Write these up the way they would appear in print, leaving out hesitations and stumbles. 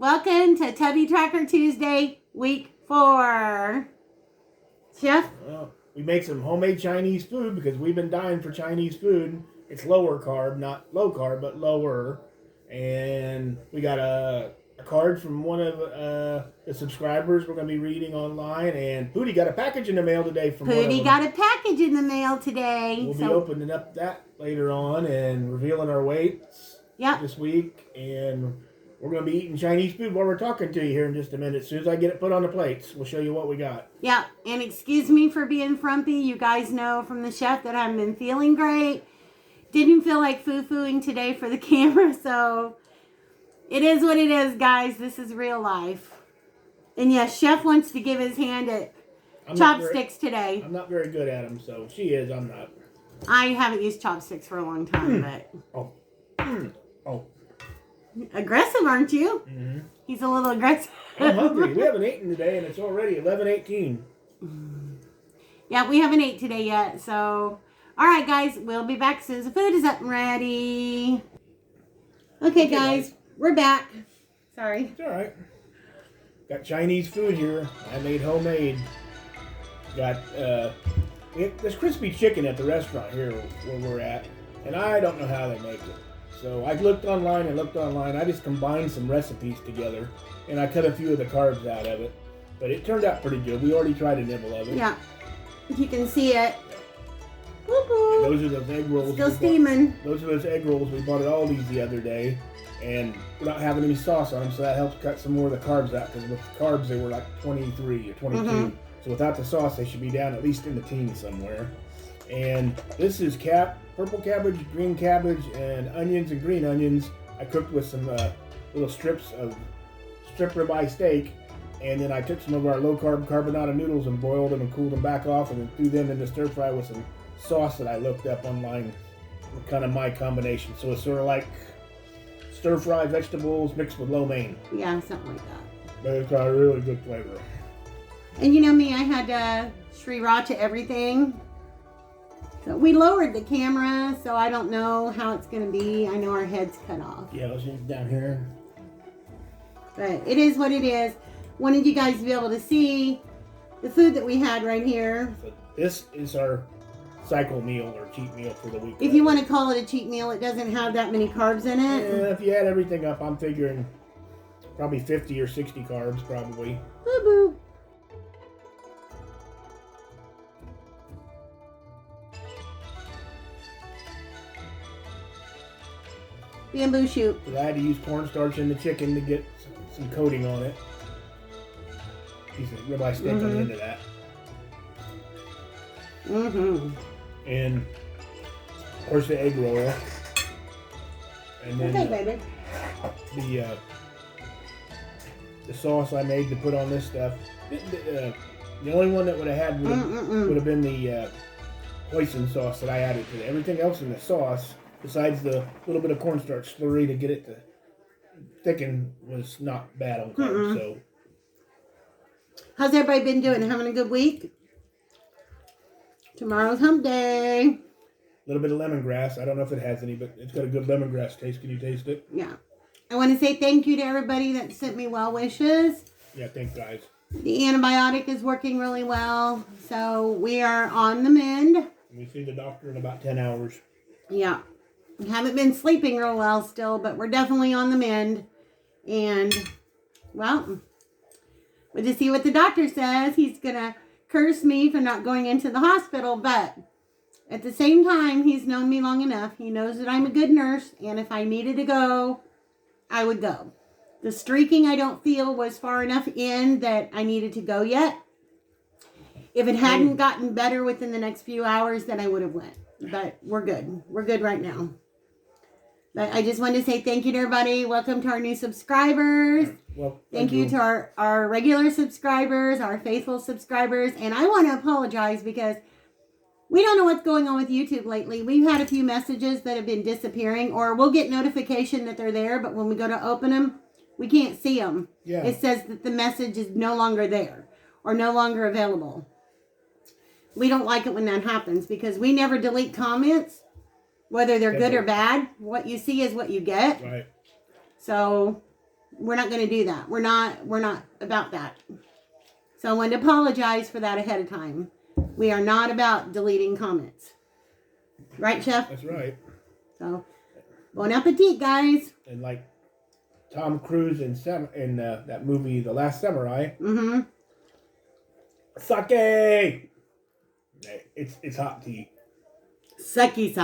Welcome to Tubby Tracker Tuesday, week 4. Chef? Well, we make some homemade Chinese food because we've been dying for Chinese food. It's lower carb, not low carb, but lower. And we got a card from one of the subscribers we're going to be reading online. And Pootie got a package in the mail today from one of them. Pootie got a package in the mail today. We'll be opening up that later on and revealing our weights this week. And we're going to be eating Chinese food while we're talking to you here in just a minute. As soon as I get it put on the plates, we'll show you what we got. Yeah, and excuse me for being frumpy. You guys know from the chef that I haven't been feeling great. Didn't feel like foo-fooing today for the camera, so it is what it is, guys. This is real life. And yes, Chef wants to give his hand at chopsticks today. I'm not very good at them, so she is, I'm not. I haven't used chopsticks for a long time, but... Oh. Aggressive, aren't you? Mm-hmm. He's a little aggressive. I'm hungry. We haven't eaten today, and it's already 11:18. Yeah, we haven't ate today yet, so... Alright, guys, we'll be back as soon as the food is up and ready. Okay, guys, we're back. Sorry. It's alright. Got Chinese food here. I made homemade. Got, there's crispy chicken at the restaurant here where we're at, and I don't know how they make it. So I looked online. I just combined some recipes together, and I cut a few of the carbs out of it. But it turned out pretty good. We already tried a nibble of it. Yeah, if you can see it. Those are those egg rolls. Still steaming. Those are those egg rolls we bought at Aldi's the other day, and we're not having any sauce on them, so that helps cut some more of the carbs out. Because with the carbs, they were like 23 or 22. Mm-hmm. So without the sauce, they should be down at least in the teens somewhere. And this is purple cabbage, green cabbage, and onions and green onions. I cooked with some little strips of strip ribeye steak, and then I took some of our low-carb carbonara noodles and boiled them and cooled them back off, and then threw them in the stir fry with some sauce that I looked up online. Kind of my combination. So it's sort of like stir fry vegetables mixed with lo mein. Yeah, something like that. But it's got a really good flavor. And you know me, I had sriracha everything. So we lowered the camera, so I don't know how it's going to be. I know our head's cut off. Yeah, let's move down here. But it is what it is. Wanted you guys to be able to see the food that we had right here. So this is our cycle meal or cheat meal for the week. If you want to call it a cheat meal, it doesn't have that many carbs in it. Yeah, if you add everything up, I'm figuring probably 50 or 60 carbs, probably. Boo-boo. Bamboo shoot. I had to use cornstarch in the chicken to get some coating on it. Piece of ribeye steak goes into that. And of course the egg roll. And then the sauce I made to put on this stuff. The only one that would have had would have been the hoisin sauce that I added to it. Everything else in the sauce, besides the little bit of cornstarch slurry to get it to thicken, was not bad on carbs. So, how's everybody been doing? Having a good week? Tomorrow's hump day. A little bit of lemongrass. I don't know if it has any, but it's got a good lemongrass taste. Can you taste it? Yeah. I want to say thank you to everybody that sent me well wishes. Yeah, thanks, guys. The antibiotic is working really well, so we are on the mend. We see the doctor in about 10 hours. Yeah. We haven't been sleeping real well still, but we're definitely on the mend. And, well, we'll just see what the doctor says. He's going to curse me for not going into the hospital, but at the same time, he's known me long enough. He knows that I'm a good nurse, and if I needed to go, I would go. The streaking, I don't feel, was far enough in that I needed to go yet. If it hadn't gotten better within the next few hours, then I would have went. But we're good. We're good right now. But I just wanted to say thank you to everybody. Welcome to our new subscribers. Well, thank you to our regular subscribers, our faithful subscribers. And I want to apologize because we don't know what's going on with YouTube lately. We've had a few messages that have been disappearing, or we'll get notification that they're there, but when we go to open them, we can't see them. Yeah. It says that the message is no longer there or no longer available. We don't like it when that happens because we never delete comments, whether they're good or bad. What you see is what you get. Right. So we're not going to do that. We're not about that. So I wanted to apologize for that ahead of time. We are not about deleting comments. Right, Chef? That's right. So, bon appetit, guys. And like Tom Cruise in that movie, The Last Samurai. Mm-hmm. Sake! It's hot tea. Sake.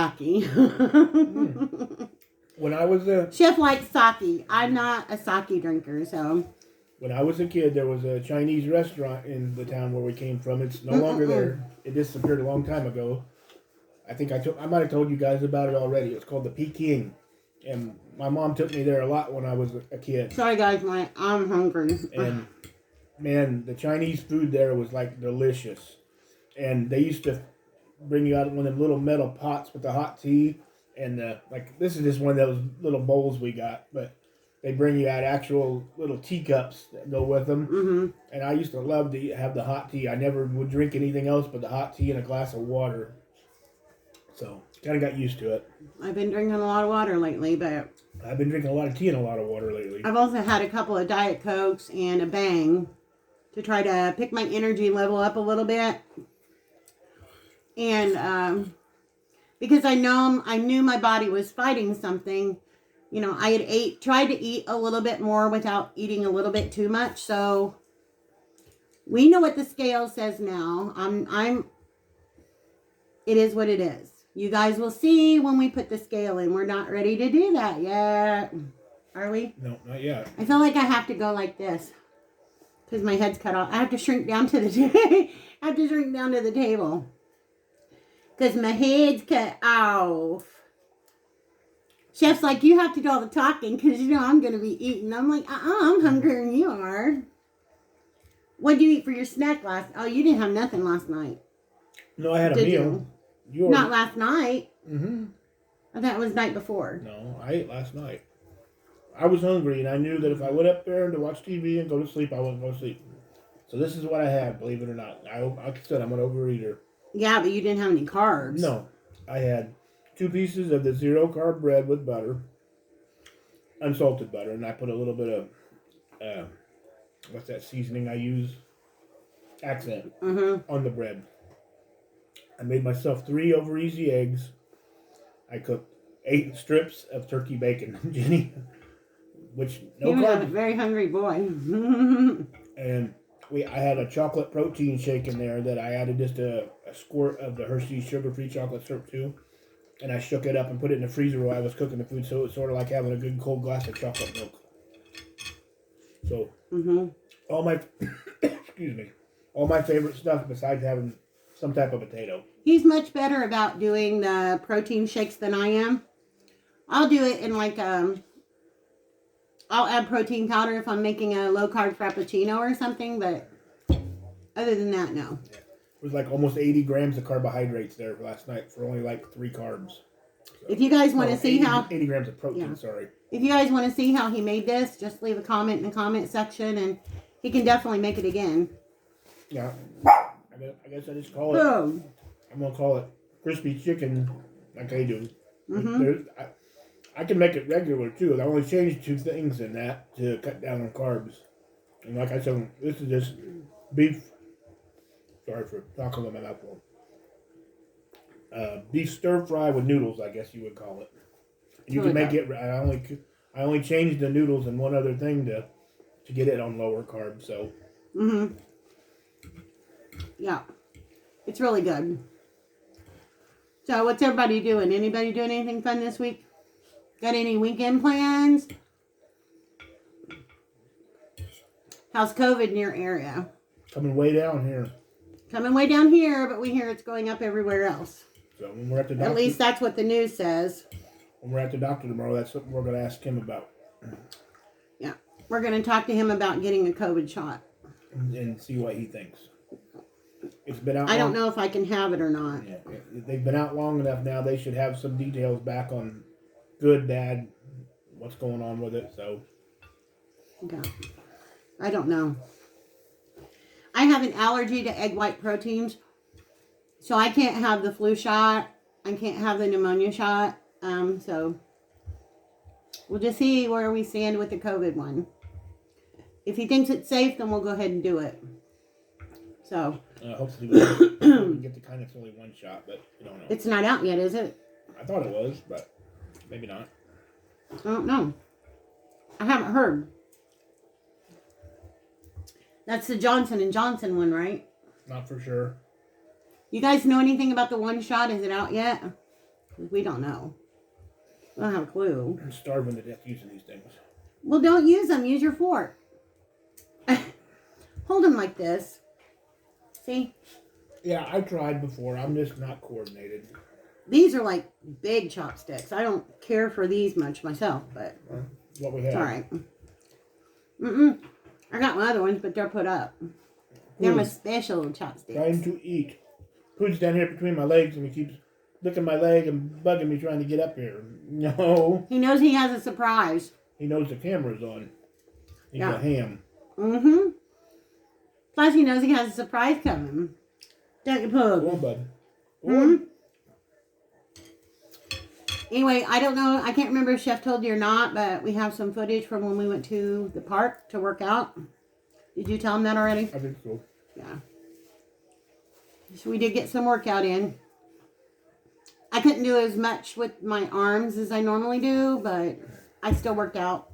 When I was Chef likes sake. I'm not a sake drinker, so. When I was a kid, there was a Chinese restaurant in the town where we came from. It's no longer there. It disappeared a long time ago. I think I might have told you guys about it already. It's called the Peking. And my mom took me there a lot when I was a kid. Sorry, guys, I'm hungry. And, man, the Chinese food there was, like, delicious. And they used to bring you out one of them little metal pots with the hot tea. And, like, this is just one of those little bowls we got. But they bring you out actual little teacups that go with them. Mm-hmm. And I used to love to have the hot tea. I never would drink anything else but the hot tea and a glass of water. So, kind of got used to it. I've been drinking a lot of water lately, but... I've been drinking a lot of tea and a lot of water lately. I've also had a couple of Diet Cokes and a Bang to try to pick my energy level up a little bit. And because I knew my body was fighting something. You know, I had tried to eat a little bit more without eating a little bit too much. So we know what the scale says now. It is what it is. You guys will see when we put the scale in. We're not ready to do that yet. Are we? No, not yet. I feel like I have to go like this. Because my head's cut off. I have to shrink down to the table. Because my head's cut off. Chef's like, you have to do all the talking because you know I'm going to be eating. I'm like, I'm hungrier than you are. What did you eat for your snack last? Oh, you didn't have nothing last night. No, I had a meal. Not last night. Mm-hmm. I thought it was night before. No, I ate last night. I was hungry, and I knew that if I went up there to watch TV and go to sleep, I wouldn't go to sleep. So this is what I had, believe it or not. Like I said, I'm an overeater. Yeah, but you didn't have any carbs. No. I had 2 pieces of the 0-carb bread with butter, unsalted butter, and I put a little bit of, what's that seasoning I use? Accent on the bread. I made myself 3 over easy eggs. I cooked 8 strips of turkey bacon, Jenny, which no carbs. carbs. A very hungry boy. And I had a chocolate protein shake in there that I added just a squirt of the Hershey's sugar-free chocolate syrup to, and I shook it up and put it in the freezer while I was cooking the food, so it was sort of like having a good cold glass of chocolate milk. So all my all my favorite stuff besides having some type of potato. He's much better about doing the protein shakes than I am. I'll do it in like I'll add protein powder if I'm making a low carb frappuccino or something, but other than that, no. Yeah. It was like almost 80 grams of carbohydrates there last night for only like 3 carbs. So, if you guys want to see 80 grams of protein, sorry. If you guys want to see how he made this, just leave a comment in the comment section and he can definitely make it again. Yeah. I guess I just call it, I'm going to call it crispy chicken like they do. I can make it regular too. I only changed 2 things in that to cut down on carbs. And like I said, this is just beef. Sorry for talking with my mouth full. Beef stir fry with noodles, I guess you would call it. And you can make it. I only changed the noodles and one other thing to get it on lower carbs. So. Yeah, it's really good. So, what's everybody doing? Anybody doing anything fun this week? Got any weekend plans? How's COVID in your area? Coming way down here. Coming way down here, but we hear it's going up everywhere else. So when we're at the doctor, at least that's what the news says. When we're at the doctor tomorrow, that's what we're going to ask him about. Yeah, we're going to talk to him about getting a COVID shot. And see what he thinks. It's been out. I don't know if I can have it or not. Yeah, they've been out long enough now. They should have some details back on good, bad, what's going on with it. So, okay. I don't know. I have an allergy to egg white proteins, so I can't have the flu shot. I can't have the pneumonia shot. So we'll just see where we stand with the COVID one. if he thinks it's safe, then we'll go ahead and do it. So. Hopefully we can get the kind that's only one shot, but we don't know. It's not out yet, is it? I thought it was, but maybe not. I don't know. I haven't heard. That's the Johnson & Johnson one, right? Not for sure. You guys know anything about the one shot? Is it out yet? We don't know. I don't have a clue. I'm starving to death using these things. Well, don't use them. Use your fork. Hold them like this. See? Yeah, I tried before. I'm just not coordinated. These are like big chopsticks. I don't care for these much myself, but what we have. It's all right. I got my other ones, but they're put up. They're my special chopsticks. Trying to eat. Food's down here between my legs, and he keeps licking my leg and bugging me trying to get up here. No. He knows he has a surprise. He knows the camera's on. He's a ham. Mm-hmm. Plus, he knows he has a surprise coming. Don't you, Pug? Go on, bud. Mm-hmm. Anyway, I don't know. I can't remember if Chef told you or not, but we have some footage from when we went to the park to work out. Did you tell him that already? I think so. Yeah. So we did get some workout in. I couldn't do as much with my arms as I normally do, but I still worked out.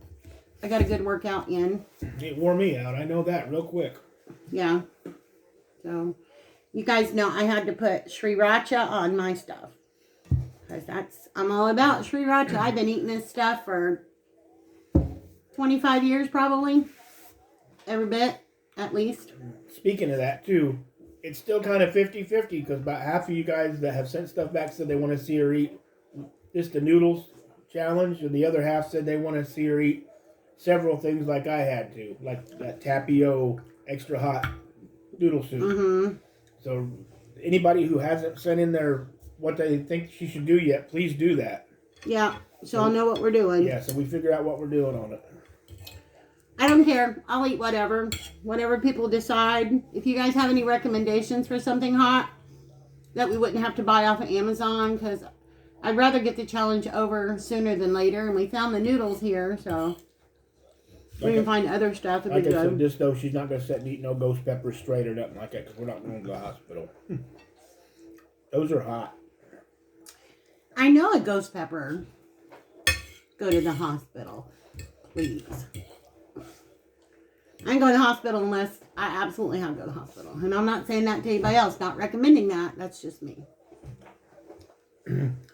I got a good workout in. It wore me out. I know that real quick. Yeah. So, you guys know I had to put sriracha on my stuff. Because I'm all about sriracha. I've been eating this stuff for 25 years probably. Every bit, at least. Speaking of that, too, it's still kind of 50-50 because about half of you guys that have sent stuff back said they want to see her eat just the noodles challenge, and the other half said they want to see her eat several things like I had to, like that tapio extra hot noodle soup. Mm-hmm. So anybody who hasn't sent in their what they think she should do yet, please do that. Yeah, so I'll know what we're doing. Yeah, so we figure out what we're doing on it. I don't care. I'll eat whatever. Whatever people decide. If you guys have any recommendations for something hot that we wouldn't have to buy off of Amazon, because I'd rather get the challenge over sooner than later. And we found the noodles here, so we can find other stuff. Like I said, just though she's not going to sit and eat no ghost pepper straight or nothing like that, because we're not going to the hospital. Those are hot. I know a ghost pepper. Go to the hospital, please. I ain't going to the hospital unless I absolutely have to go to the hospital. And I'm not saying that to anybody else. Not recommending that. That's just me.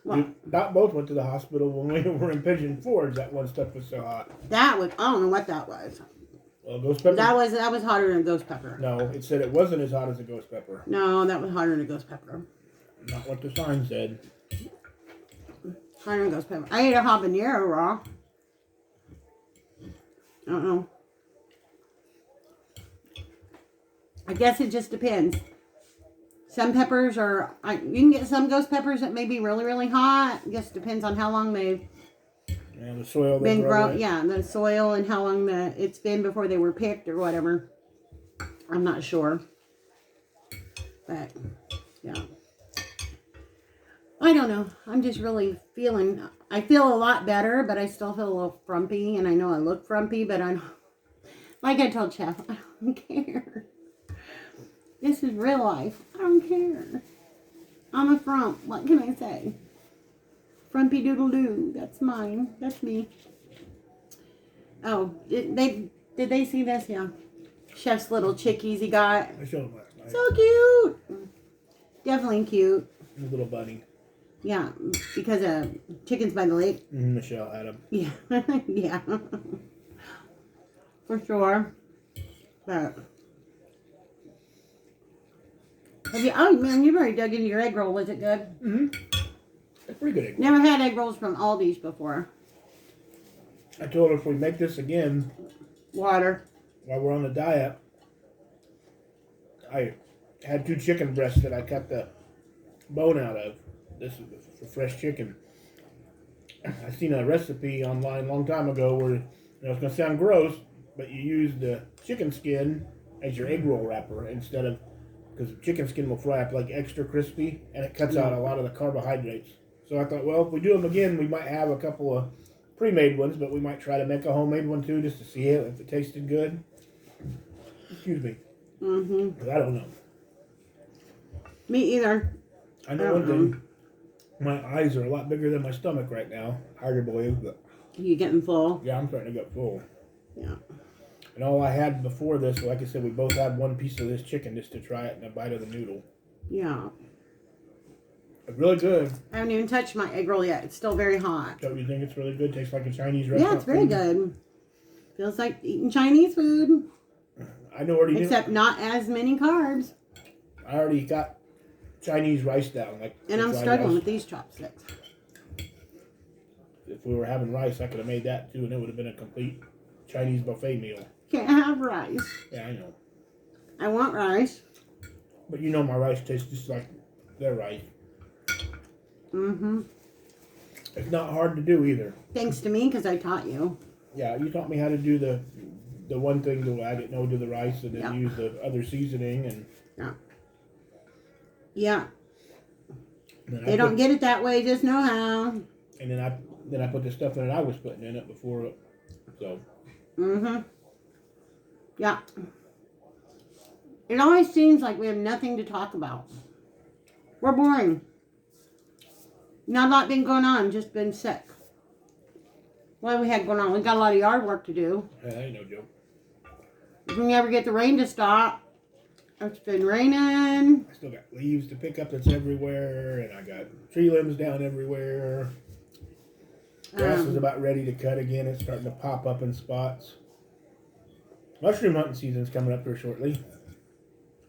Well, not both went to the hospital when we were in Pigeon Forge. That one stuff was so hot. That was, I don't know what that was. Well, ghost pepper? That was hotter than a ghost pepper. No, it said it wasn't as hot as a ghost pepper. No, that was hotter than a ghost pepper. Not what the sign said. Hotter than a ghost pepper. I ate a habanero raw. I don't know. I guess it just depends. Some peppers are, you can get some ghost peppers that may be really, really hot. It just depends on how long they've the soil been grown. Yeah, the soil and how long it's been before they were picked or whatever. I'm not sure. But, yeah. I don't know. I'm just really I feel a lot better, but I still feel a little frumpy. And I know I look frumpy, but like I told Chef, I don't care. This is real life. I don't care. I'm a frump. What can I say? Frumpy doodle doo. That's mine. That's me. Oh, did they see this? Yeah. Chef's little chickies he got. I showed them last night. So cute. Definitely cute. A little bunny. Yeah, because chickens by the lake. Michelle had them. Yeah. Yeah. For sure. But oh man, you've already dug into your egg roll. Was it good? Mm-hmm. It's pretty good egg roll. Never had egg rolls from Aldi's before. I told her if we make this again, Water. while we're on the diet, I had 2 chicken breasts that I cut the bone out of. This is for fresh chicken. I seen a recipe online a long time ago where it's going to sound gross, but you use the chicken skin as your egg roll wrapper instead of, because chicken skin will fry up like extra crispy, and it cuts out a lot of the carbohydrates. So I thought, well, if we do them again, we might have a couple of pre-made ones, but we might try to make a homemade one too, just to see if it tasted good. Excuse me. Mm-hmm. 'Cause I don't know. Me either. I know one thing. My eyes are a lot bigger than my stomach right now. Hard to believe, but You getting full? yeah, I'm starting to get full. Yeah. And all I had before this, like I said, we both had one piece of this chicken just to try it and a bite of the noodle. Yeah. It's really good. I haven't even touched my egg roll yet. It's still very hot. Don't you think it's really good? Tastes like a Chinese restaurant. Yeah, it's very food. good. Feels like eating Chinese food. I know already. Except not as many carbs. I already got Chinese rice down. And I'm struggling with these chopsticks. If we were having rice, I could have made that too, and it would have been a complete Chinese buffet meal. Can't have rice. Yeah, I know. I want rice. But you know my rice tastes just like their rice. Mm-hmm. It's not hard to do either. Thanks to me, because I taught you. Yeah, you taught me how to do the one thing that I didn't know, do the rice, and then use the other seasoning and. Yeah. They don't get it that way. Just know how. And then I put the stuff in that I was putting in it before, so. Mm-hmm. Yeah. It always seems like we have nothing to talk about. We're boring. Not a lot been going on. Just been sick. What have we had going on? We got a lot of yard work to do. Yeah, that ain't no joke. If we ever get the rain to stop. It's been raining. I still got leaves to pick up that's everywhere, and I got tree limbs down everywhere. Grass is about ready to cut again. It's starting to pop up in spots. Mushroom hunting season's coming up here shortly.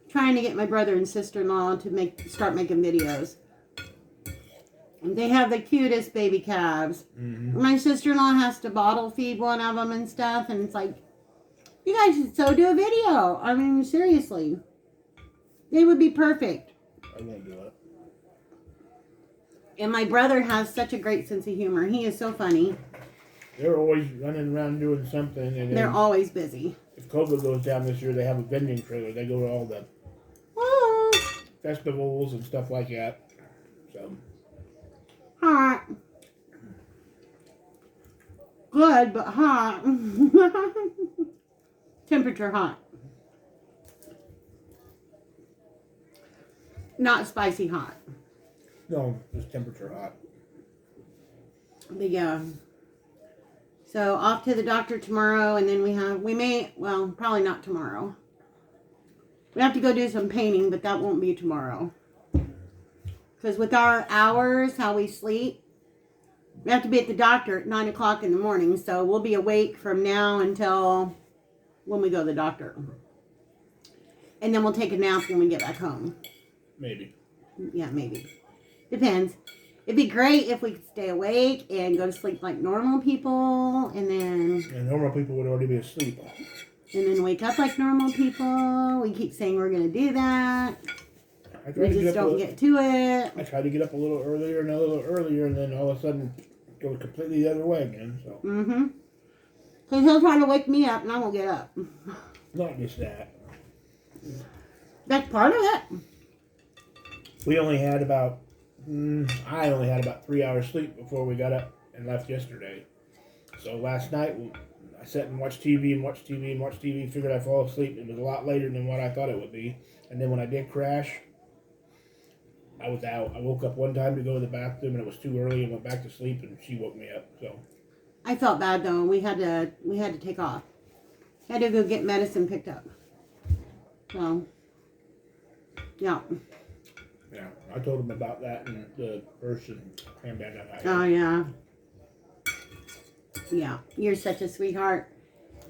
Trying to get my brother and sister-in-law to start making videos. And they have the cutest baby calves. Mm-hmm. My sister-in-law has to bottle feed one of them and stuff, and it's like, you guys should so do a video. I mean, seriously. They would be perfect. I won't do it. And my brother has such a great sense of humor. He is so funny. They're always running around doing something. And they're always busy. If COVID goes down this year, they have a vending trailer. They go to all the festivals and stuff like that. So. Hot. Good, but hot. Temperature hot. Not spicy hot. No, just temperature hot. But yeah. So off to the doctor tomorrow, and then probably not tomorrow. We have to go do some painting, but that won't be tomorrow. Because with our hours, how we sleep, we have to be at the doctor at 9 o'clock in the morning. So we'll be awake from now until when we go to the doctor. And then we'll take a nap when we get back home. Maybe. Yeah, maybe. Depends. It'd be great if we could stay awake and go to sleep like normal people, and then... And normal people would already be asleep. And then wake up like normal people. We keep saying we're going to do that. We just don't get to it. I tried to get up a little earlier and a little earlier, and then all of a sudden go completely the other way again. So. Mm-hmm. Because he'll try to wake me up, and I won't get up. Not just that. That's part of it. We only had about... I only had about 3 hours sleep before we got up and left yesterday. So last night, I sat and watched TV and watched TV and watched TV, figured I'd fall asleep. It was a lot later than what I thought it would be. And then when I did crash, I was out. I woke up one time to go to the bathroom, and it was too early, and went back to sleep, and she woke me up. So I felt bad, though. We had to take off. Had to go get medicine picked up. So, yeah. Yeah, I told him about that and the person handbag that I had. Oh, yeah. Yeah, you're such a sweetheart.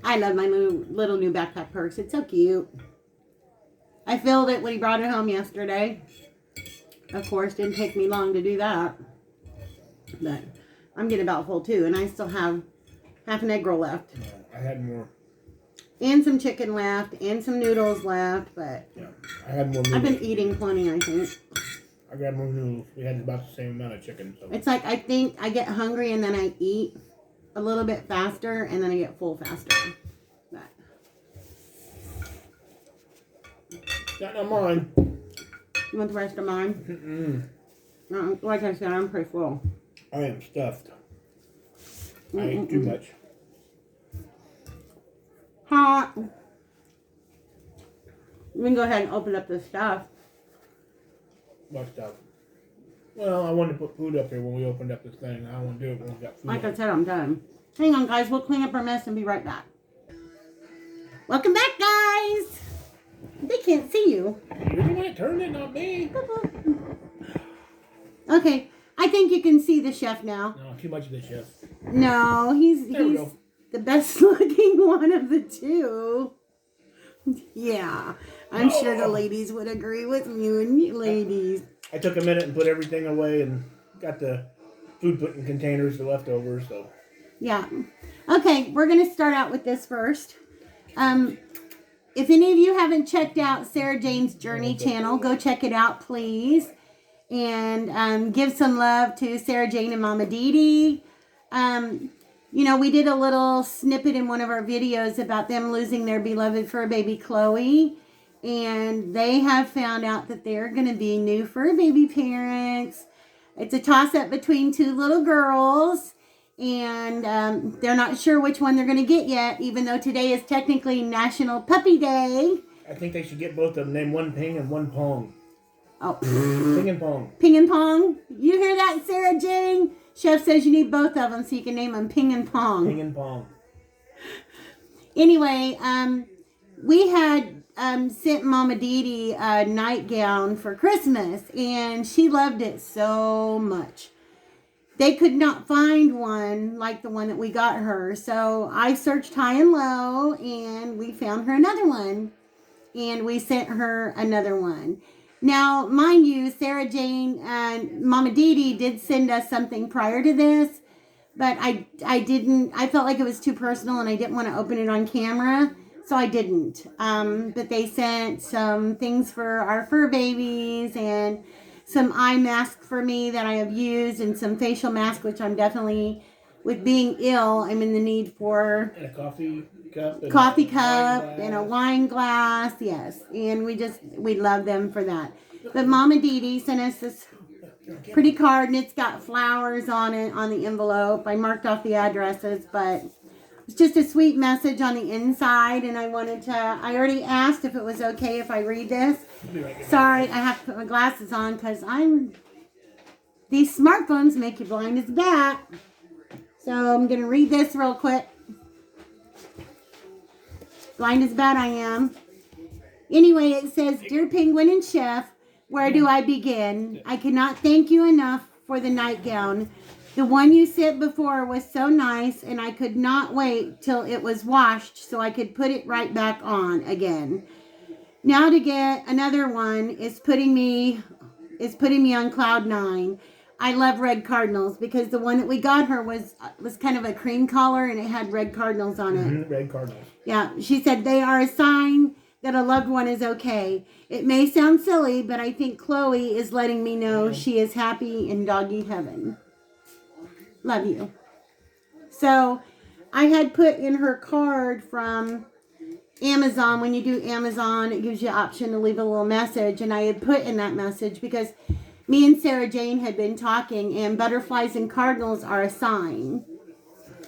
I love my little new backpack purse. It's so cute. I filled it when he brought it home yesterday. Of course, didn't take me long to do that. But I'm getting about full, too. And I still have half an egg roll left. I had more. And some chicken left. And some noodles left. But yeah, I had more noodles. I've been eating plenty, I think. I got more noodles. We had about the same amount of chicken. So. It's like I think I get hungry and then I eat a little bit faster. And then I get full faster. But. Got no mine. You want the rest of mine? Mm-mm. Like I said, I'm pretty full. I am stuffed. I ate too much. Hot. We can go ahead and open up the stuff. What stuff? Well, I wanted to put food up here when we opened up this thing. I don't want to do it when we got food. Like I said, I'm done. Hang on, guys. We'll clean up our mess and be right back. Welcome back, guys. They can't see you. You're the one that turned it, not me. Okay. I think you can see the chef now. No, too much of the chef. No, he's the best looking one of the two. Yeah. I'm sure the ladies would agree with you and you ladies. I took a minute and put everything away and got the food put in containers, the leftovers, so. Yeah. Okay, we're going to start out with this first. If any of you haven't checked out Sarah Jane's Journey channel, go check it out, please. And give some love to Sarah Jane and Mama Dede. You know, we did a little snippet in one of our videos about them losing their beloved fur baby, Chloe. And they have found out that they're going to be new fur baby parents. It's a toss-up between two little girls. And they're not sure which one they're going to get yet, even though today is technically National Puppy Day. I think they should get both of them. Name one Ping and one Pong. Oh. Ping and Pong. Ping and Pong. You hear that, Sarah Jane? Chef says you need both of them so you can name them Ping and Pong. Ping and Pong. Anyway, we had sent Mama Dede a nightgown for Christmas, and she loved it so much. They could not find one like the one that we got her, so I searched high and low, and we found her another one, and we sent her another one. Now, mind you, Sarah Jane and Mama Dede did send us something prior to this, but I felt like it was too personal, and I didn't want to open it on camera, so I didn't. But they sent some things for our fur babies, and some eye mask for me that I have used, and some facial mask, which I'm definitely, with being ill, I'm in the need for. And a coffee cup. And a wine glass, yes. And we love them for that. But Mama Dede sent us this pretty card, and it's got flowers on it, on the envelope. I marked off the addresses, but it's just a sweet message on the inside, and I already asked if it was okay if I read this. Sorry, I have to put my glasses on because these smartphones make you blind as a bat. So I'm going to read this real quick. Blind as a bat I am. Anyway, it says, Dear Penguin and Chef, where do I begin? I cannot thank you enough for the nightgown. The one you sent before was so nice, and I could not wait till it was washed so I could put it right back on again. Now to get another one is putting me on cloud 9. I love red cardinals because the one that we got her was kind of a cream color, and it had red cardinals on it. Red cardinals. Yeah, she said they are a sign that a loved one is okay. It may sound silly, but I think Chloe is letting me know she is happy in doggy heaven. Love you. So I had put in her card from Amazon. When you do Amazon, it gives you an option to leave a little message. And I had put in that message because me and Sarah Jane had been talking, and butterflies and cardinals are a sign.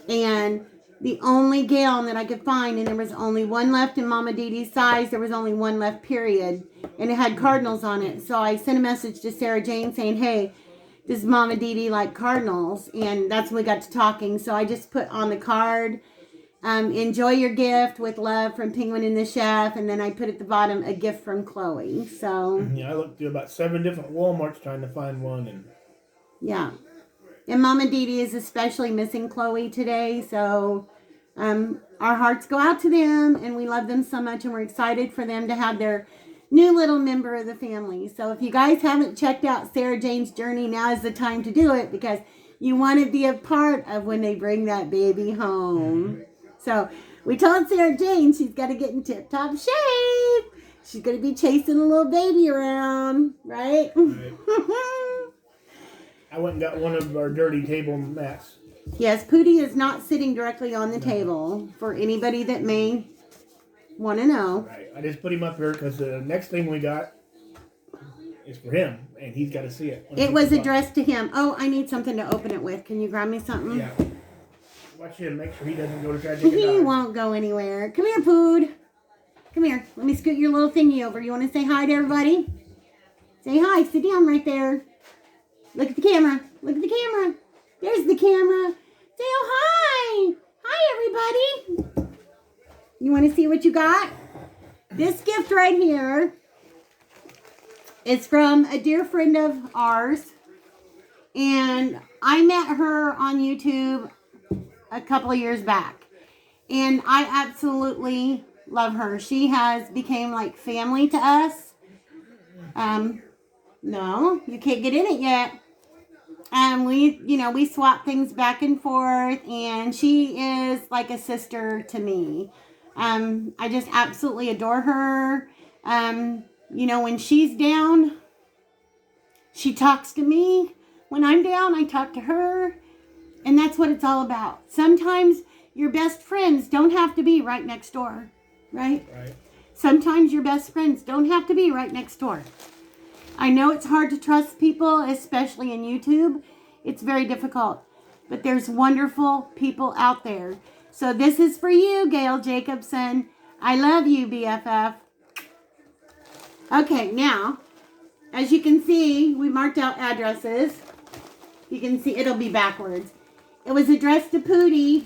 And the only gown that I could find, and there was only one left in Mama Dede's size, there was only one left, period. And it had cardinals on it. So I sent a message to Sarah Jane saying, hey, does Mama Dede like cardinals? And that's when we got to talking. So I just put on the card, enjoy your gift with love from Penguin and the Chef. And then I put at the bottom, a gift from Chloe. So yeah, I looked through about 7 different Walmarts trying to find one. And yeah. And Mama Dede is especially missing Chloe today. So our hearts go out to them, and we love them so much. And we're excited for them to have their new little member of the family. So if you guys haven't checked out Sarah Jane's Journey, now is the time to do it, because you want to be a part of when they bring that baby home. So we told Sarah Jane she's got to get in tip-top shape. She's going to be chasing a little baby around, right? I went and got one of our dirty table mats. Yes, Pootie is not sitting directly on the table, for anybody that may want to know. Right. I just put him up here because the next thing we got is for him, and he's got to see it. It was addressed to him. Oh, I need something to open it with. Can you grab me something? Yeah. Watch him. Make sure he doesn't go to try to take a He dog. won't go anywhere. Come here, Pood. Come Come here. Let me scoot your little thingy over. You want to say hi to everybody? Say hi. Sit down right there. Look at the camera. Look at the camera. There's the camera. Say oh hi. Hi, everybody. You want to see what you got? This gift right here is from a dear friend of ours. And I met her on YouTube a couple of years back. And I absolutely love her. She has become like family to us. No, you can't get in it yet. We swap things back and forth, and she is like a sister to me. I just absolutely adore her. When she's down, she talks to me. When I'm down, I talk to her. And that's what it's all about. Sometimes your best friends don't have to be right next door, right? Right. Sometimes your best friends don't have to be right next door. I know it's hard to trust people, especially in YouTube. It's very difficult. But there's wonderful people out there. So this is for you, Gail Jacobson. I love you, BFF. Okay, now, as you can see, we marked out addresses. You can see it'll be backwards. It was addressed to Pootie.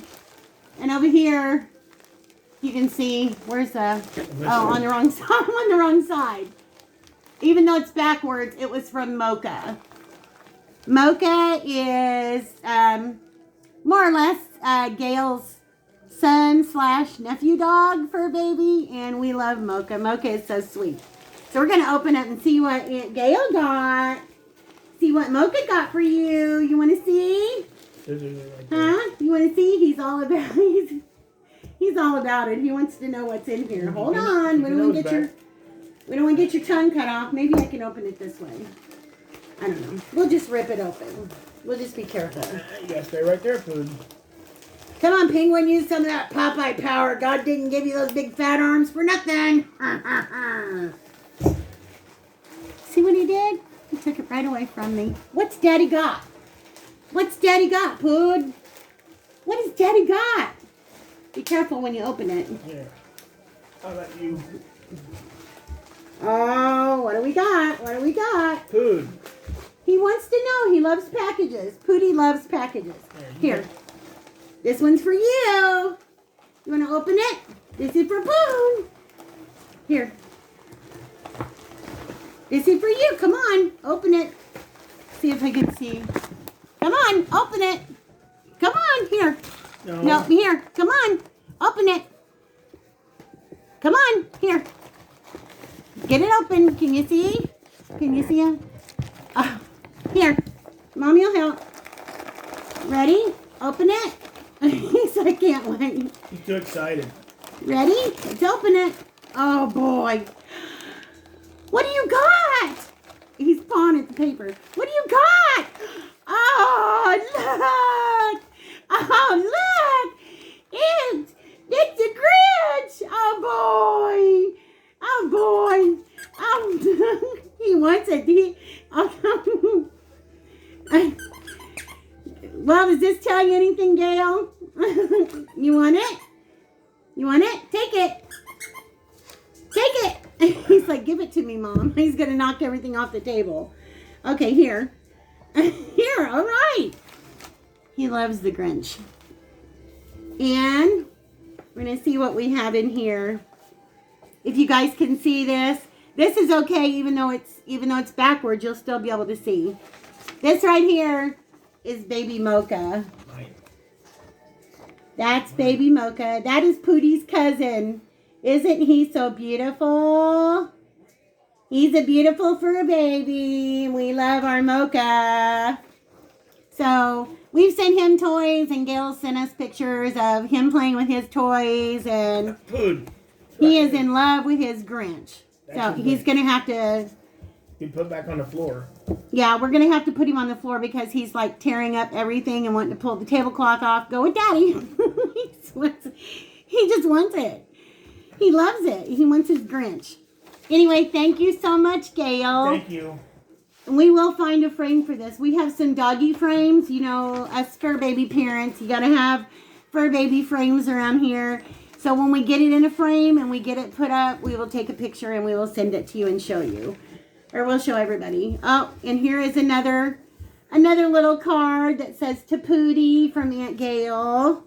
And over here, you can see, where's the, on the wrong side. I'm on the wrong side. Even though it's backwards, it was from Mocha. Mocha is more or less Gail's son/nephew dog for a baby. And we love Mocha. Mocha is so sweet. So we're going to open up and see what Aunt Gail got. See what Mocha got for you. You want to see? Huh? You want to see? He's all about he's all about it. He wants to know what's in here. Hold on. We don't want to get your tongue cut off. Maybe I can open it this way. I don't know. We'll just rip it open. We'll just be careful. You gotta stay right there, food. Come on, Penguin. Use some of that Popeye power. God didn't give you those big fat arms for nothing. See what he did? He took it right away from me. What's Daddy got? What's Daddy got, Pood? What has Daddy got? Be careful when you open it. Here. I'll let you. Oh, what do we got? What do we got? Food. He wants to know. He loves packages. Pootie loves packages. Here. This one's for you. You want to open it? This is for Poon. Here. This is for you. Come on. Open it. See if I can see. Come on. Open it. Come on. Here. No, here. Come on. Open it. Come on. Here. Get it open. Can you see? Can you see him? Here. Mommy will help. Ready? Open it. He's I can't wait. He's too excited. Ready? Let's open it. Oh, boy. What do you got? He's pawing at the paper. What do you got? Oh, look. Oh, look. It's a Grinch. Oh, boy. Oh, boy. Oh, he wants it. Well, does this tell you anything, Gail? You want it? You want it? Take it. Take it. He's like, give it to me, Mom. He's going to knock everything off the table. Okay, here. Here, all right. He loves the Grinch. And we're going to see what we have in here. If you guys can see this. This is okay, even though it's backwards, you'll still be able to see. This right here is baby Mocha. That's baby Mocha. That is Pootie's cousin. Isn't he so beautiful? He's a beautiful fur baby. We love our Mocha. So we've sent him toys, and Gail sent us pictures of him playing with his toys, and he is in love with his Grinch. So he's going to have to... Be put back on the floor. Yeah, we're going to have to put him on the floor because he's like tearing up everything and wanting to pull the tablecloth off. Go with Daddy. He just wants it. He loves it. He wants his Grinch. Anyway, thank you so much, Gail. Thank you. We will find a frame for this. We have some doggy frames. You know, us fur baby parents, you got to have fur baby frames around here. So when we get it in a frame and we get it put up, we will take a picture and we will send it to you and show you. Or we'll show everybody. Oh, and here is another little card that says to Pootie from Aunt Gail.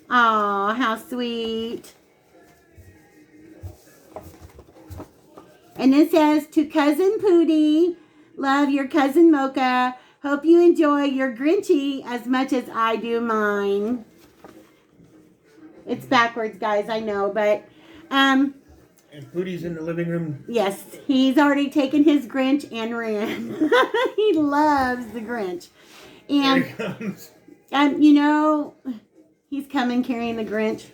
Aw, how sweet. And it says, to Cousin Pootie, love your cousin Mocha. Hope you enjoy your Grinchy as much as I do mine. It's backwards, guys, I know, but... And Pootie's in the living room? Yes, he's already taken his Grinch and ran. He loves the Grinch. And, Here he comes. You know, he's coming carrying the Grinch.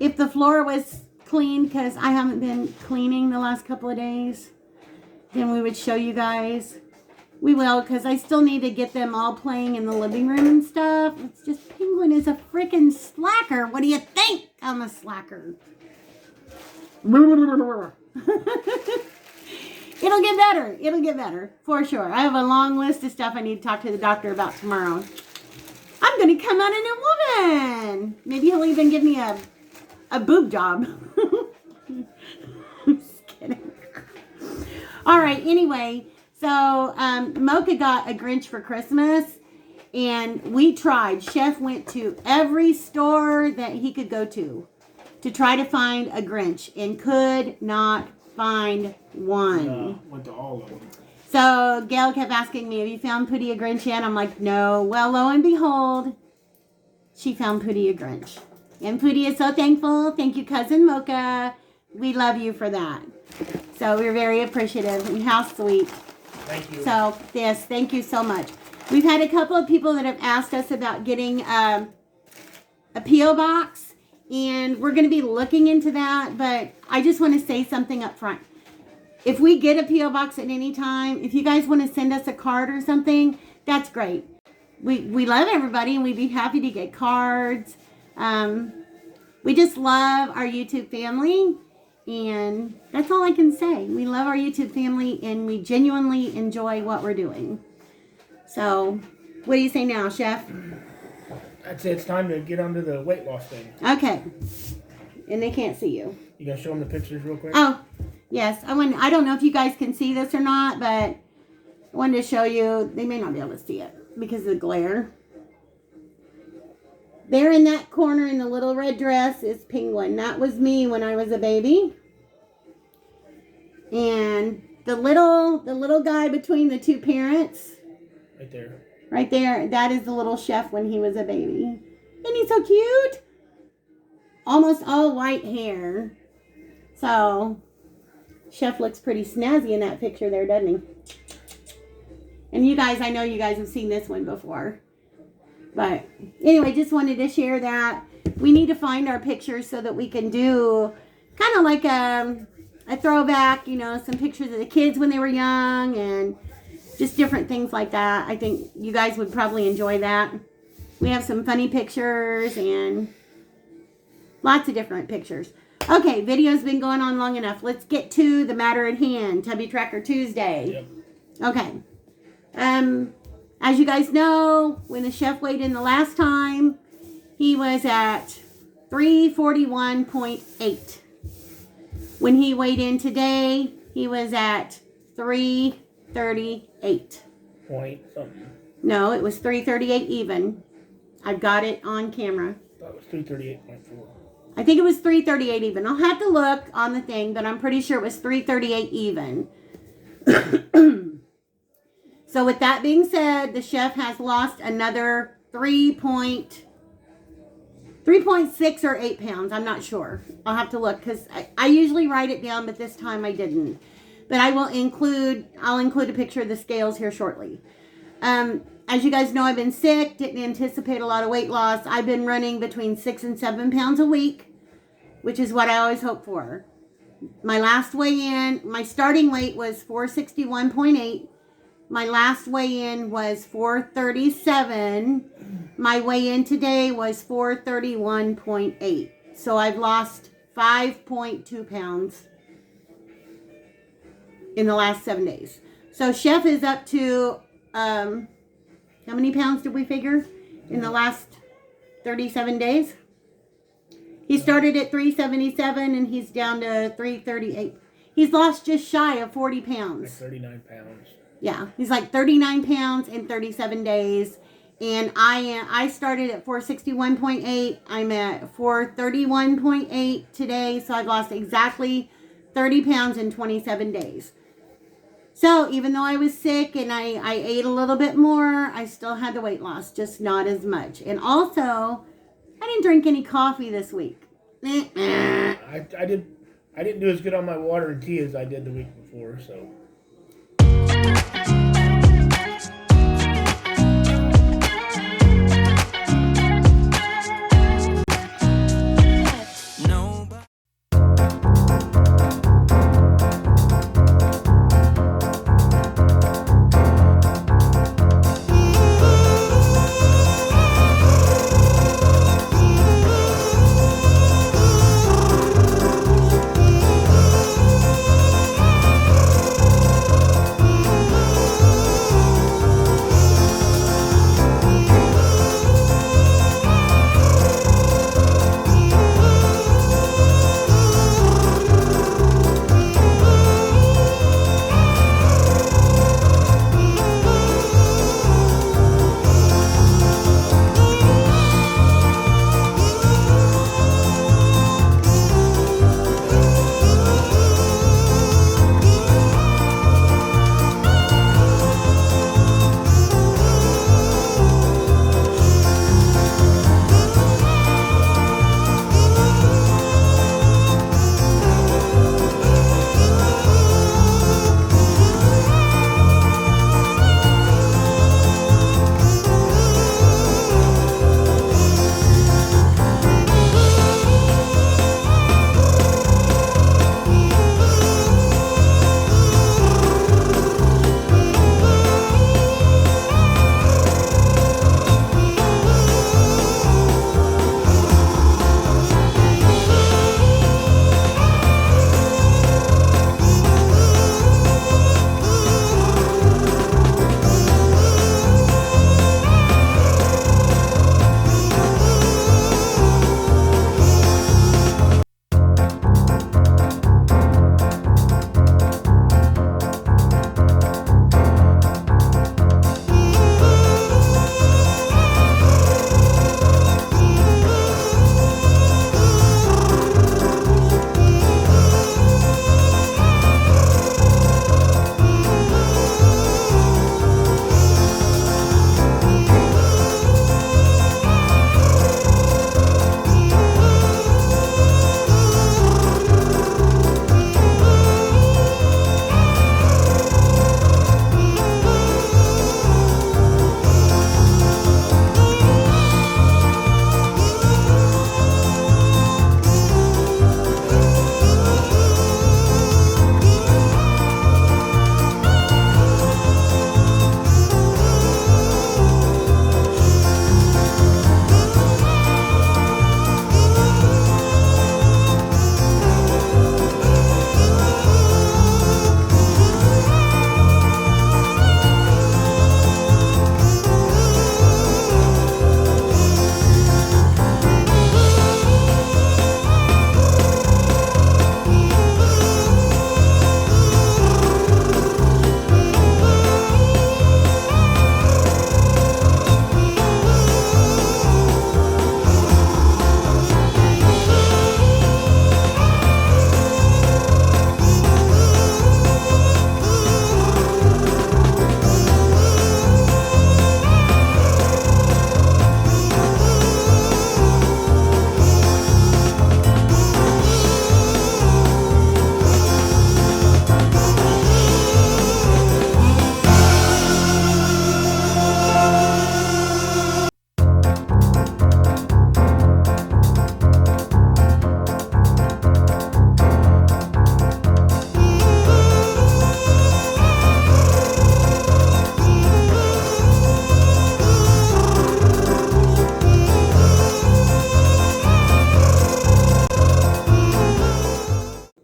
If the floor was clean, because I haven't been cleaning the last couple of days, then we would show you guys. We will, because I still need to get them all playing in the living room and stuff. It's just, Penguin is a freaking slacker. What do you think? I'm a slacker. It'll get better. It'll get better, for sure. I have a long list of stuff I need to talk to the doctor about tomorrow. I'm going to come out a new woman. Maybe he'll even give me a boob job. Just kidding. All right, anyway. So, Mocha got a Grinch for Christmas, and we tried. Chef went to every store that he could go to try to find a Grinch, and could not find one. Went to all of them. So, Gail kept asking me, have you found Pootie a Grinch yet? I'm like, no. Well, lo and behold, she found Pootie a Grinch. And Pootie is so thankful. Thank you, Cousin Mocha. We love you for that. So, we're very appreciative, and how sweet. Thank you. So, yes, thank you so much. We've had a couple of people that have asked us about getting a P.O. box, and we're going to be looking into that, but I just want to say something up front. If we get a P.O. box at any time, if you guys want to send us a card or something, that's great. We love everybody, and we'd be happy to get cards. We just love our YouTube family. And that's all I can say. We love our YouTube family, and we genuinely enjoy what we're doing. So, what do you say now, Chef? I'd say it's time to get onto the weight loss thing. Okay. And they can't see you. You gonna show them the pictures real quick? Oh, yes. I don't know if you guys can see this or not, but I wanted to show you. They may not be able to see it because of the glare. There in that corner in the little red dress is Penguin. That was me when I was a baby. And the little guy between the two parents. Right there. Right there. That is the little Chef when he was a baby. Isn't he so cute? Almost all white hair. So, Chef looks pretty snazzy in that picture there, doesn't he? And you guys, I know you guys have seen this one before. But anyway, just wanted to share that. We need to find our pictures so that we can do kind of like a throwback, you know, some pictures of the kids when they were young and just different things like that. I think you guys would probably enjoy that. We have some funny pictures and lots of different pictures. Okay, video's been going on long enough. Let's get to the matter at hand. Tubby Tracker Tuesday. Yep. Okay. As you guys know, when the Chef weighed in the last time, he was at 341.8. When he weighed in today, he was at 338. Point something. No, it was 338 even. I've got it on camera. I thought it was 338.4. I think it was 338 even. I'll have to look on the thing, but I'm pretty sure it was 338 even. So with that being said, the Chef has lost another 3.6 or 8 pounds. I'm not sure. I'll have to look because I usually write it down, but this time I didn't. But I'll include a picture of the scales here shortly. As you guys know, I've been sick. Didn't anticipate a lot of weight loss. I've been running between 6 and 7 pounds a week, which is what I always hope for. My last weigh-in, my starting weight was 461.8. My last weigh-in was 437. My weigh-in today was 431.8. So I've lost 5.2 pounds in the last 7 days. So Chef is up to, how many pounds did we figure in the last 37 days? He started at 377 and he's down to 338. He's lost just shy of 40 pounds. Like 39 pounds. Yeah, he's like 39 pounds in 37 days. And I started at 461.8. I'm at 431.8 today. So I've lost exactly 30 pounds in 27 days. So even though I was sick and I ate a little bit more, I still had the weight loss, just not as much. And also, I didn't drink any coffee this week. I didn't do as good on my water and tea as I did the week before, so.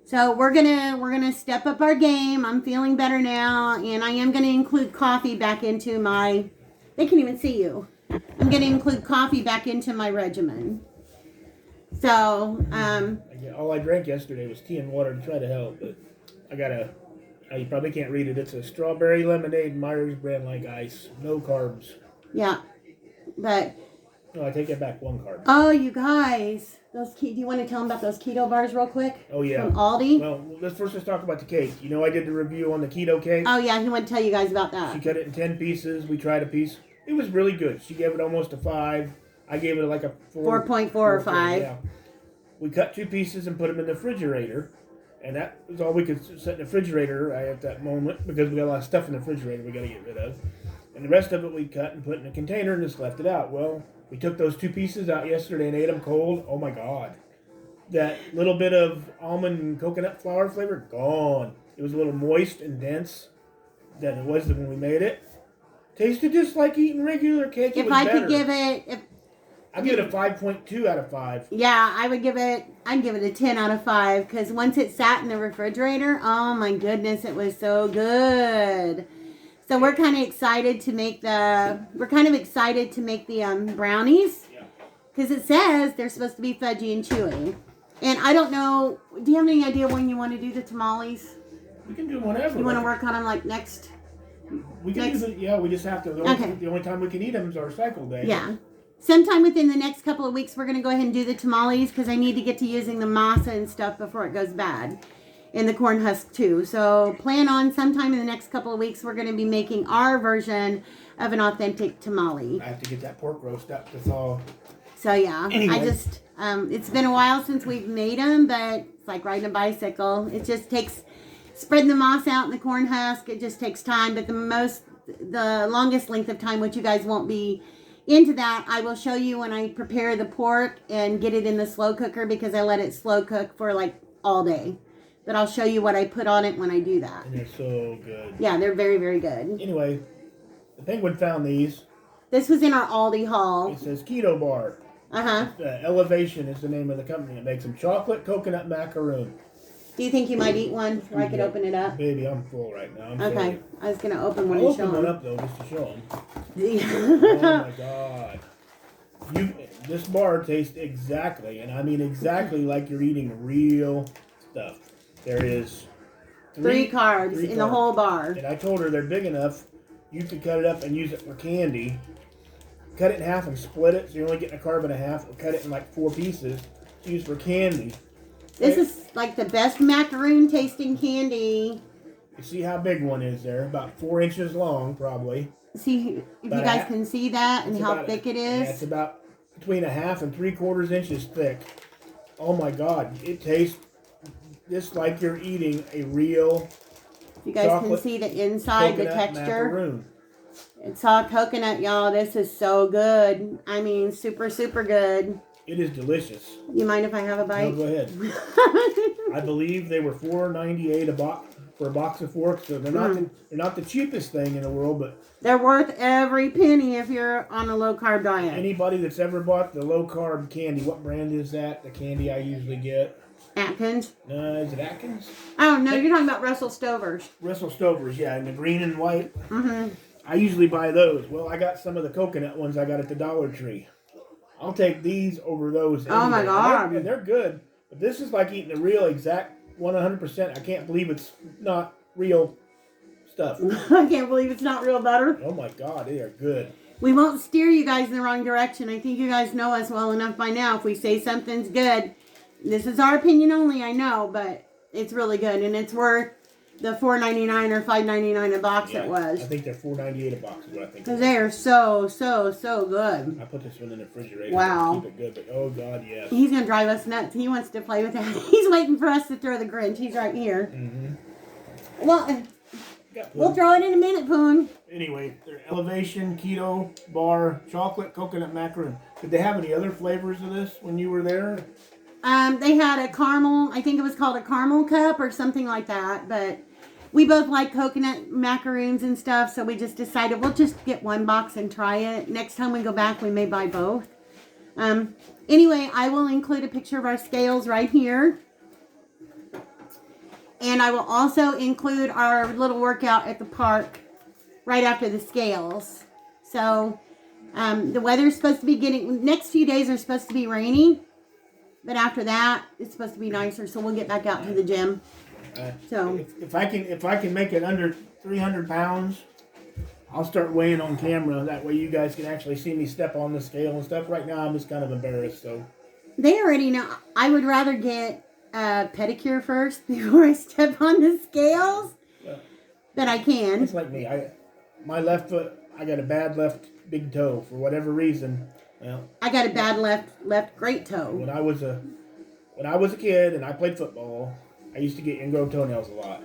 So we're gonna step up our game. I'm feeling better now, and I am gonna include coffee back into my. They can't even see you. I'm gonna include coffee back into my regimen. So, all I drank yesterday was tea and water to try to help, but you probably can't read it. It's a strawberry lemonade Myers brand like ice. No carbs. yeah. But, No, I take it back, 1 carb. oh, you guys. Do you want to tell them about those keto bars real quick? Oh, yeah. From Aldi? Well, let's first talk about the cake. You know, I did the review on the keto cake. Oh, yeah. He wanted to tell you guys about that. She cut it in 10 pieces. We tried a piece. It was really good. She gave it almost a 5. I gave it like a 4.4 or 5. Yeah. We cut 2 pieces and put them in the refrigerator. And that was all we could set in the refrigerator at that moment because we got a lot of stuff in the refrigerator we got to get rid of. And the rest of it we cut and put in a container and just left it out. Well, we took those 2 pieces out yesterday and ate them cold. Oh, my God. That little bit of almond and coconut flour flavor, gone. It was a little moist and dense than it was when we made it. Tasted just like eating regular cake. If I could give it... I'd give it a 5.2 out of 5. Yeah, I'd give it a 10 out of 5 because once it sat in the refrigerator, oh my goodness, it was so good. So we're kind of excited to make the brownies because it says they're supposed to be fudgy and chewy. And I don't know, do you have any idea when you want to do the tamales? We can do whatever. You want to work on them like next? We can do it. Yeah, we just have to. The only time we can eat them is our cycle day. Yeah. Sometime within the next couple of weeks, we're going to go ahead and do the tamales because I need to get to using the masa and stuff before it goes bad. And the corn husk too. So plan on sometime in the next couple of weeks, we're going to be making our version of an authentic tamale. I have to get that pork roast up to thaw. So yeah, anyway. I just, it's been a while since we've made them, but it's like riding a bicycle. It just takes, spreading the moss out in the corn husk, it just takes time. But the longest length of time, which you guys won't be into that, I will show you when I prepare the pork and get it in the slow cooker because I let it slow cook for like all day. But I'll show you what I put on it when I do that. And they're so good. Yeah, they're very, very good. Anyway, the Penguin found these. This was in our Aldi haul. It says Keto Bar. Uh-huh. Elevation is the name of the company. It makes them chocolate coconut macaroon. Do you think you might eat one so I could open it up? Baby, I'm full right now. Okay. I was going to open one I'll and show open them. one up, though, just to show them. Yeah. Oh, my God. This bar tastes exactly, and I mean exactly like you're eating real stuff. There is three carbs in the whole bar. And I told her they're big enough, you could cut it up and use it for candy. Cut it in half and split it, so you're only getting a carb and a half, or cut it in like 4 pieces to use for candy. This is like the best macaroon tasting candy. You see how big one is there? About 4 inches long, probably. See, if you guys can see that and how thick it is. Yeah, it's about between a half and 3/4 inches thick. Oh my God, it tastes just like you're eating a real you guys can see the inside, the texture. Macaroon. It's all coconut, y'all. This is so good. I mean, super, super good. It is delicious. You mind if I have a bite? No, go ahead. I believe they were $4.98 for a box of forks. So they're not the cheapest thing in the world, but they're worth every penny if you're on a low carb diet. Anybody that's ever bought the low carb candy, what brand is that? The candy I usually get. Atkins. Is it Atkins? Oh no, you're talking about Russell Stover's. Russell Stover's, yeah, in the green and white. Mm-hmm. I usually buy those. Well, I got some of the coconut ones I got at the Dollar Tree. I'll take these over those. Oh my God. And they're good. But this is like eating the real exact 100%. I can't believe it's not real stuff. I can't believe it's not real butter. Oh my God, they are good. We won't steer you guys in the wrong direction. I think you guys know us well enough by now. If we say something's good, this is our opinion only, I know, but it's really good. And it's worth the $4.99 or $5.99 a box it was. I think they're $4.98 a box is what I think. Because they are so, so, so good. I put this one in the refrigerator. Wow. To keep it good, but oh God, yes. He's going to drive us nuts. He wants to play with that. He's waiting for us to throw the Grinch. He's right here. Mm-hmm. Well, we'll throw it in a minute, Poon. Anyway, they're Elevation Keto Bar Chocolate Coconut Macaroon. Did they have any other flavors of this when you were there? They had a caramel, I think it was called a caramel cup or something like that, but we both like coconut macaroons and stuff, so we just decided we'll just get one box and try it. Next time we go back, we may buy both. Anyway, I will include a picture of our scales right here. And I will also include our little workout at the park right after the scales. So, the weather's supposed to be next few days are supposed to be rainy. But after that, it's supposed to be nicer, so we'll get back out to the gym. So if I can make it under 300 pounds, I'll start weighing on camera. That way you guys can actually see me step on the scale and stuff. Right now I'm just kind of embarrassed. So they already know. I would rather get a pedicure first before I step on the scales. But I can. It's like me. My left foot. I got a bad left big toe for whatever reason. Well, I got a bad left great toe. When I was a kid and I played football, I used to get ingrown toenails a lot.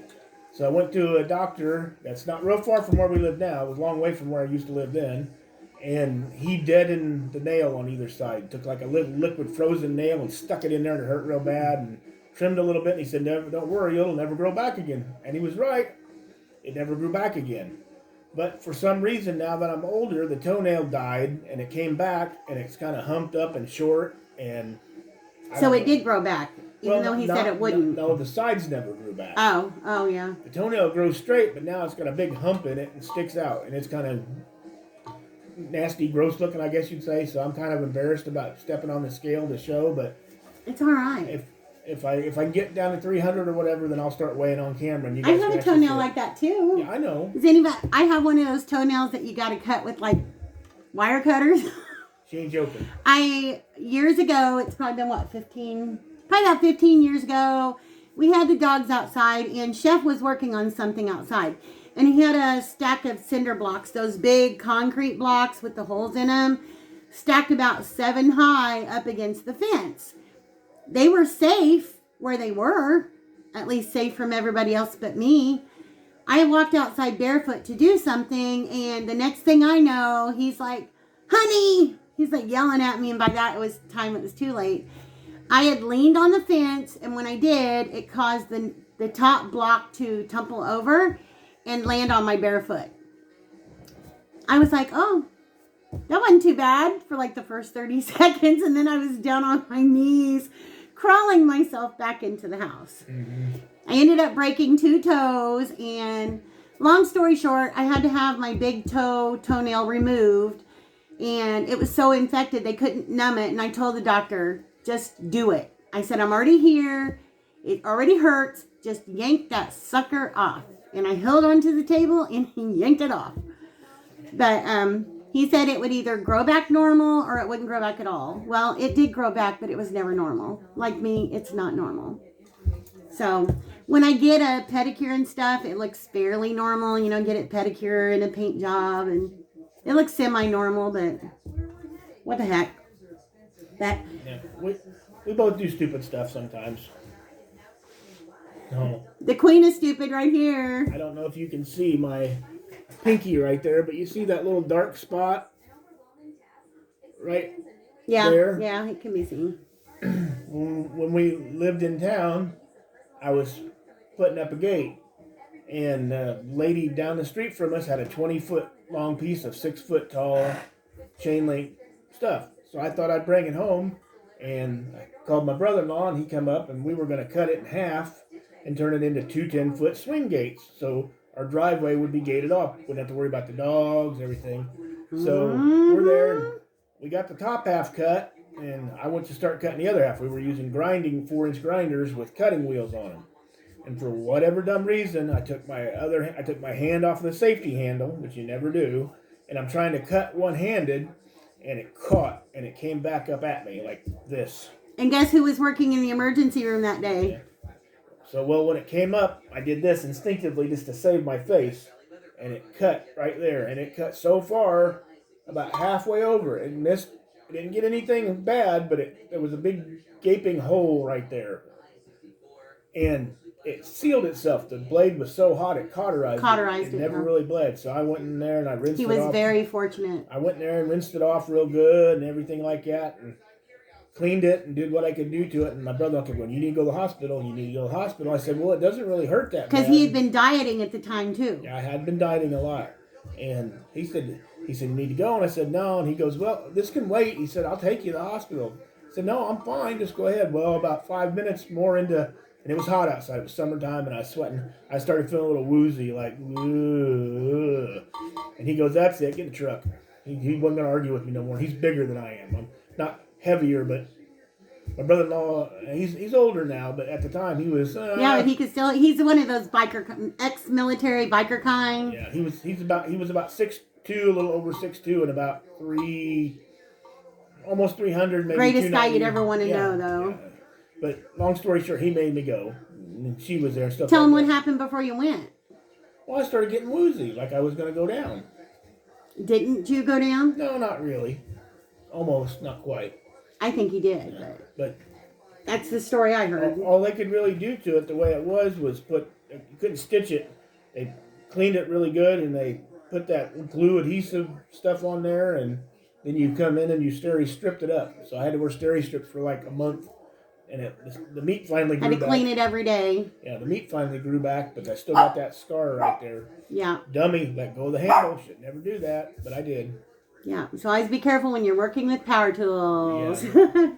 So I went to a doctor that's not real far from where we live now. It was a long way from where I used to live then. And he deadened the nail on either side. Took like a little liquid frozen nail and stuck it in there and it hurt real bad and trimmed a little bit. And he said, don't worry, it'll never grow back again. And he was right. It never grew back again. But for some reason, now that I'm older, the toenail died and it came back and it's kind of humped up and short. And so it did grow back, even though he said it wouldn't. No, the sides never grew back. Oh, yeah. The toenail grows straight, but now it's got a big hump in it and sticks out. And it's kind of nasty, gross looking, I guess you'd say. So I'm kind of embarrassed about stepping on the scale to show, but it's all right. If I can get down to 300 or whatever, then I'll start weighing on camera. And you I guys have a toenail like that too. Yeah, I know. Does anybody? I have one of those toenails that you got to cut with like wire cutters. She ain't joking. Years ago, it's probably been probably about 15 years ago, we had the dogs outside and Chef was working on something outside. And he had a stack of cinder blocks, those big concrete blocks with the holes in them, stacked about 7 high up against the fence. They were safe where they were, at least safe from everybody else but me. I walked outside barefoot to do something, and the next thing I know, he's like, honey! He's like yelling at me, and by that it was too late. I had leaned on the fence, and when I did, it caused the top block to tumble over and land on my bare foot. I was like, oh, that wasn't too bad for like the first 30 seconds, and then I was down on my knees, crawling myself back into the house. Mm-hmm. I ended up breaking 2 toes, and long story short, I had to have my big toenail removed, and it was so infected they couldn't numb it, and I told the doctor, just do it. I said, I'm already here. It already hurts. Just yank that sucker off. And I held onto the table, and he yanked it off. But he said it would either grow back normal or it wouldn't grow back at all. Well, it did grow back, but it was never normal. Like me, it's not normal. So when I get a pedicure and stuff, it looks fairly normal. You know, get it pedicure and a paint job, and it looks semi-normal, but what the heck. Yeah, we both do stupid stuff sometimes. No. The queen is stupid right here. I don't know if you can see my pinky right there, but you see that little dark spot right there? Yeah, it can be seen. When we lived in town, I was putting up a gate, and a lady down the street from us had a 20-foot long piece of 6-foot tall chain link stuff. So I thought I'd bring it home, and I called my brother-in-law, and he come up, and we were going to cut it in half and turn it into 2 10-foot swing gates. So our driveway would be gated off. Wouldn't have to worry about the dogs, everything. So we're there, and we got the top half cut, and I went to start cutting the other half. We were using 4-inch grinders with cutting wheels on them. And for whatever dumb reason, I took my hand off the safety handle, which you never do, and I'm trying to cut one-handed, and it caught, and it came back up at me like this. And guess who was working in the emergency room that day? Yeah. So, when it came up, I did this instinctively just to save my face, and it cut right there, and it cut so far, about halfway over. It missed. It didn't get anything bad, but there was a big gaping hole right there, and it sealed itself. The blade was so hot it cauterized it. It never really bled. So I went in there and I rinsed it off. He was very fortunate. I went in there and rinsed it off real good and everything like that, and cleaned it and did what I could do to it. And my brother kept going, you need to go to the hospital. You need to go to the hospital. I said, well, it doesn't really hurt that bad. Because he had been dieting at the time, too. Yeah, I had been dieting a lot. And he said, you need to go? And I said, no. And he goes, well, this can wait. He said, I'll take you to the hospital. I said, no, I'm fine. Just go ahead. Well, about 5 minutes more into, and it was hot outside. It was summertime, and I was sweating. I started feeling a little woozy, like, ugh. And he goes, that's it. Get in the truck. He wasn't going to argue with me no more. He's bigger than I am. I'm not heavier, but My brother-in-law, he's older now, but at the time he was. Yeah, but he could still. He's one of those ex-military biker kind. Yeah, he was about 6'2", a little over 6'2", and about almost 300, maybe. Greatest guy you'd ever want to know, though. Yeah. But long story short, he made me go. And she was there. Stuff. Tell him what happened before you went. Well, I started getting woozy, like I was going to go down. Didn't you go down? No, not really. Almost, not quite. I think he did, but that's the story I heard. All they could really do to it, the way it was you couldn't stitch it. They cleaned it really good, and they put that glue adhesive stuff on there, and then you come in and you stripped it up. So I had to wear strips for like a month, and the meat finally grew back. Had to clean it every day. Yeah, the meat finally grew back, but I still got that scar right there. Yeah. Dummy, let go of the handle. Should never do that, but I did. Yeah, so always be careful when you're working with power tools. Yeah.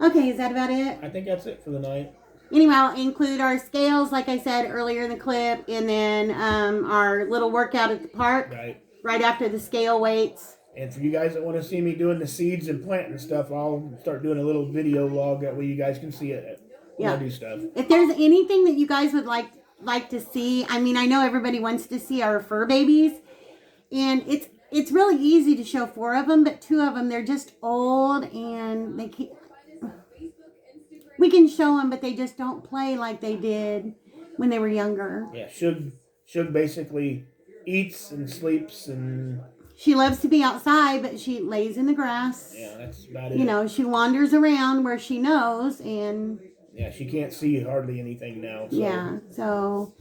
Okay, is that about it? I think that's it for the night. Anyway, I'll include our scales, like I said earlier in the clip, and then our little workout at the park. Right after the scale weights. And for you guys that want to see me doing the seeds and planting stuff, I'll start doing a little video log. That way you guys can see it when I do stuff. If there's anything that you guys would like to see, I mean, I know everybody wants to see our fur babies. And it's really easy to show 4 of them, but 2 of them, they're just old and we can show them, but they just don't play like they did when they were younger. Yeah, Shug basically eats and sleeps, and she loves to be outside, but she lays in the grass. Yeah, that's about it. You know, she wanders around where she knows, and yeah, she can't see hardly anything now. So. Yeah, so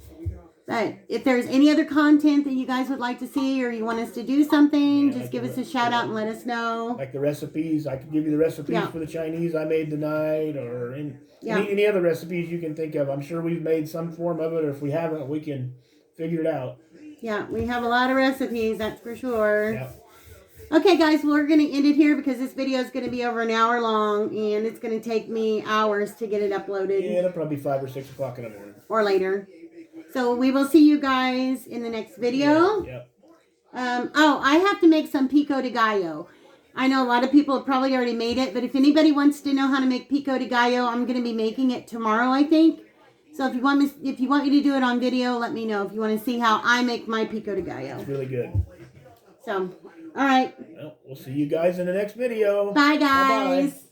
but if there's any other content that you guys would like to see, or you want us to do something, just give us a shout out and let us know. Like the recipes, I could give you the recipes for the Chinese I made tonight, or any other recipes you can think of. I'm sure we've made some form of it, or if we haven't, we can figure it out. Yeah, we have a lot of recipes, that's for sure. Yeah. Okay, guys, well, we're going to end it here because this video is going to be over an hour long, and it's going to take me hours to get it uploaded. Yeah, it'll probably be 5 or 6 o'clock in the morning. Or later. So we will see you guys in the next video. Yeah. I have to make some pico de gallo. I know a lot of people have probably already made it, but if anybody wants to know how to make pico de gallo, I'm going to be making it tomorrow, I think. So if you want me to do it on video, let me know if you want to see how I make my pico de gallo. It's really good. So, all right. Well, we'll see you guys in the next video. Bye, guys. Bye-bye.